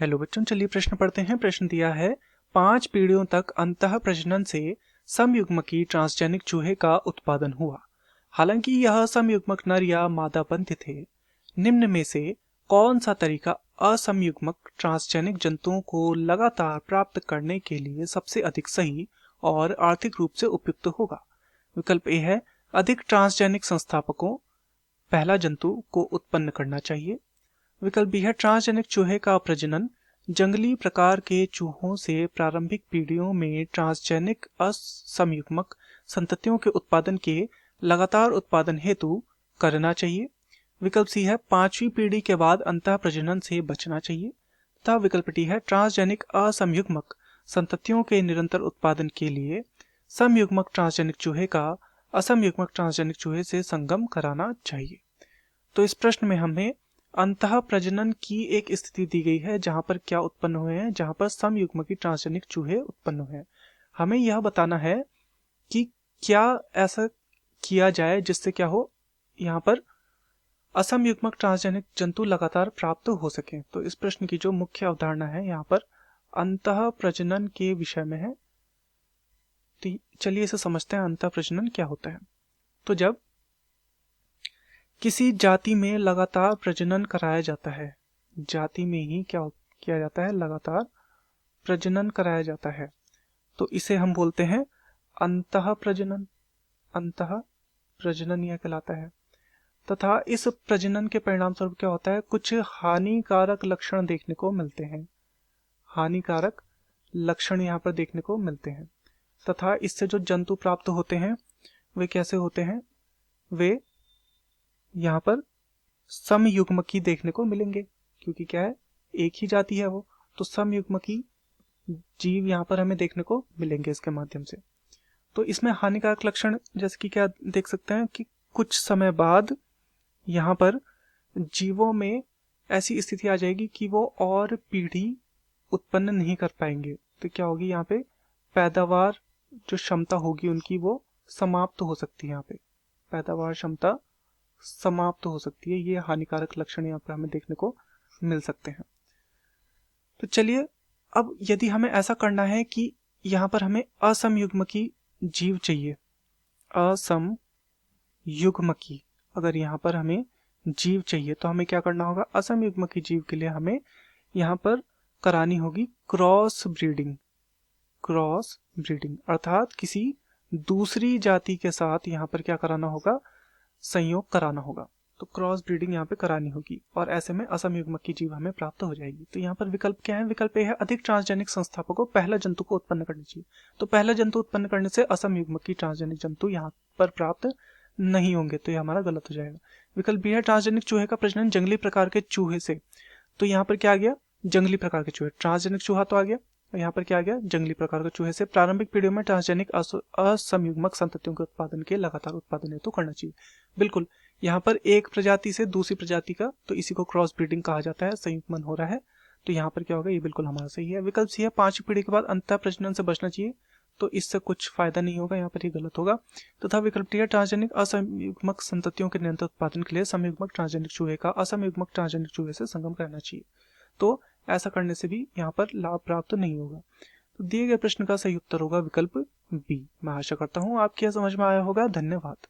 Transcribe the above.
Hello बच्चों, चलिए प्रश्न पढ़ते हैं। प्रश्न दिया है 5 पीढ़ियों तक अंतः प्रजनन से समयुग्मकी ट्रांसजेनिक चूहे का उत्पादन हुआ। हालांकि यह समयुग्मक नर या मादा बंध्य थे। निम्न में से कौन सा तरीका असमयुग्मक ट्रांसजेनिक जंतुओं को लगातार प्राप्त करने के लिए सबसे अधिक सही और आर्थिक रूप से उपयुक्त होगा? विकल्प ए है अधिक ट्रांसजेनिक संस्थापकों पहला जंतु को उत्पन्न करना चाहिए। विकल्प बी है ट्रांसजेनिक चूहे का प्रजनन जंगली प्रकार के चूहों से प्रारंभिक पीढ़ियों में ट्रांसजेनिक असमयुग्मक संततियों के उत्पादन के लगातार उत्पादन हेतु करना चाहिए। विकल्प सी है 5वीं पीढ़ी के बाद अंतः प्रजनन से बचना चाहिए। तथा विकल्प डी है ट्रांसजेनिक असमयुग्मक संततियों के निरंतर उत्पादन के लिए समयुग्मक ट्रांसजेनिक चूहे का असमयुग्मक ट्रांसजेनिक चूहे से संगम कराना चाहिए। तो इस प्रश्न में हमें अंतः प्रजनन की एक स्थिति दी गई है जहां पर क्या उत्पन्न हुए हैं, जहां पर समयुग्मकी ट्रांसजेनिक चूहे उत्पन्न हुए हैं। हमें यह बताना है कि क्या ऐसा किया जाए जिससे क्या हो, यहाँ पर असमयुग्मक ट्रांसजेनिक जंतु लगातार प्राप्त हो सके। तो इस प्रश्न की जो मुख्य अवधारणा है यहाँ पर अंतः प्रजनन के विषय में है। तो चलिए इसे समझते हैं, अंतः प्रजनन क्या होता है। तो जब किसी जाति में लगातार प्रजनन कराया जाता है, जाति में ही क्या किया जाता है, लगातार प्रजनन कराया जाता है, तो इसे हम बोलते हैं अंतः प्रजनन। अंतः प्रजनन यह कहलाता है। तथा इस प्रजनन के परिणाम स्वरूप क्या होता है, कुछ हानिकारक लक्षण देखने को मिलते हैं। हानिकारक लक्षण यहाँ पर देखने को मिलते हैं। तथा इससे जो जंतु प्राप्त होते हैं वे कैसे होते हैं, वे यहाँ पर समयुग्मकी देखने को मिलेंगे, क्योंकि क्या है, एक ही जाति है वो, तो समयुग्मकी जीव यहाँ पर हमें देखने को मिलेंगे इसके माध्यम से। तो इसमें हानिकारक लक्षण जैसे कि क्या देख सकते हैं कि कुछ समय बाद यहाँ पर जीवों में ऐसी स्थिति आ जाएगी कि वो और पीढ़ी उत्पन्न नहीं कर पाएंगे। तो क्या होगी, यहाँ पे पैदावार जो क्षमता होगी उनकी वो समाप्त हो सकती है। यहाँ पे पैदावार क्षमता समाप्त हो सकती है। ये हानिकारक लक्षण यहाँ पर हमें देखने को मिल सकते हैं। तो चलिए, अब यदि हमें ऐसा करना है कि यहाँ पर हमें असमयुग्मकी जीव चाहिए, असमयुग्मकी अगर यहाँ पर हमें जीव चाहिए तो हमें क्या करना होगा, असमयुग्मकी जीव के लिए हमें यहाँ पर करानी होगी क्रॉस ब्रीडिंग। क्रॉस ब्रीडिंग अर्थात किसी दूसरी जाति के साथ यहाँ पर क्या कराना होगा, संयोग कराना होगा। तो क्रॉस ब्रीडिंग यहाँ पे करानी होगी और ऐसे में असमयुग्मक की जीव हमें प्राप्त हो जाएगी। तो यहाँ पर विकल्प क्या है, विकल्प ए है अधिक ट्रांसजेनिक संस्थापकों पहला जंतु को उत्पन्न करना चाहिए। तो पहला जंतु उत्पन्न करने से असमयुग्मक की ट्रांसजेनिक जंतु यहाँ पर प्राप्त नहीं होंगे, तो ये हमारा गलत हो जाएगा। विकल्प बी है ट्रांसजेनिक चूहे का प्रजनन जंगली प्रकार के चूहे से। तो यहाँ पर क्या आ गया, जंगली प्रकार के चूहे, ट्रांसजेनिक चूहा तो आ गया, यहाँ पर क्या आ गया, जंगली प्रकार के चूहे से प्रारंभिक पीढ़ियों में ट्रांसजेनिक असमयुग्मक संततियों के उत्पादन के लगातार उत्पादन हेतु करना चाहिए। बिल्कुल, यहाँ पर एक प्रजाति से दूसरी प्रजाति का, तो इसी को क्रॉस ब्रीडिंग कहा जाता है, संयुग्मन हो रहा है। तो यहाँ पर क्या होगा, ये बिल्कुल हमारा सही है। विकल्प सी है 5वीं पीढ़ी के बाद अंतः प्रजनन से बचना चाहिए। तो इससे कुछ फायदा नहीं होगा, यहाँ पर ये गलत होगा। तथा विकल्प डी है ट्रांसजेनिक असमयुग्मक संततियों के निरंतर उत्पादन के लिए समयुग्मक ट्रांसजेनिक चूहे का असमयुग्मक ट्रांसजेनिक चूहे से संगम करना चाहिए। तो ऐसा करने से भी यहाँ पर लाभ प्राप्त नहीं होगा। तो दिए गए प्रश्न का सही उत्तर होगा विकल्प बी। मैं आशा करता हूँ आपकी समझ में आया होगा। धन्यवाद।